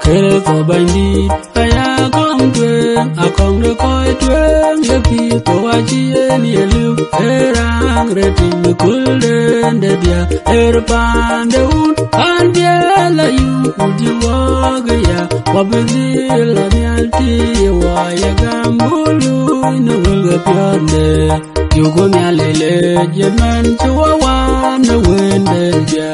Kere ko bandi aya kong tuen a kong de koi tuen ye pi to a chien ye lu erang retin me kulden de dia pan de un an dia la yu di wa ga ya wa be la mi alti wa ya gambulu no ga piande yu go mi alele je man chwa wa no wende dia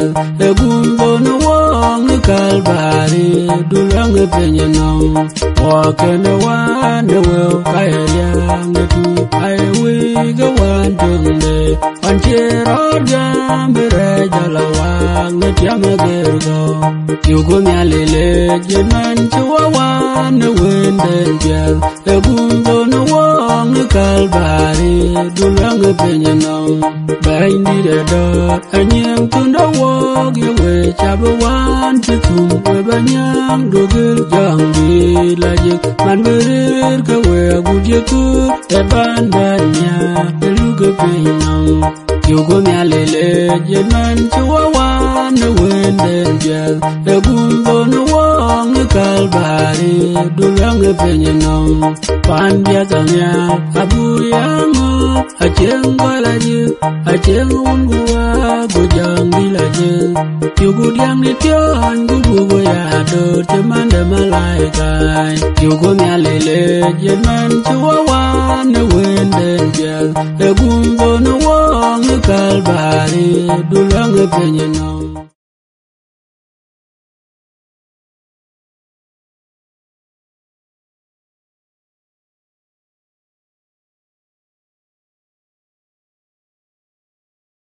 e gumbo no wong kalbari dulang penye no wakene wane we kaya ngatu ai we ga wandunde anjero jambere jalawang netiame gergo yugo nyalele jenan chwa wane wende jal e gumbo no wong kalbari dulang penye no baindi de do anyem tundo wog we chabawan tikum we banyang dogel jangi lajik man berir ka we agudye kur e bandanya eluge pinam yugo nyalele jenan chwa wane wende jal e gumbo no wong kalbari dulang penye no pandia tanya abuyango achengo lajik achengo gojangi laje yugo diang ni tion gugu ya do temande malaika yugo nyalele jenan chwa wane wende jal e gumbo no wong kalbari dulang penye no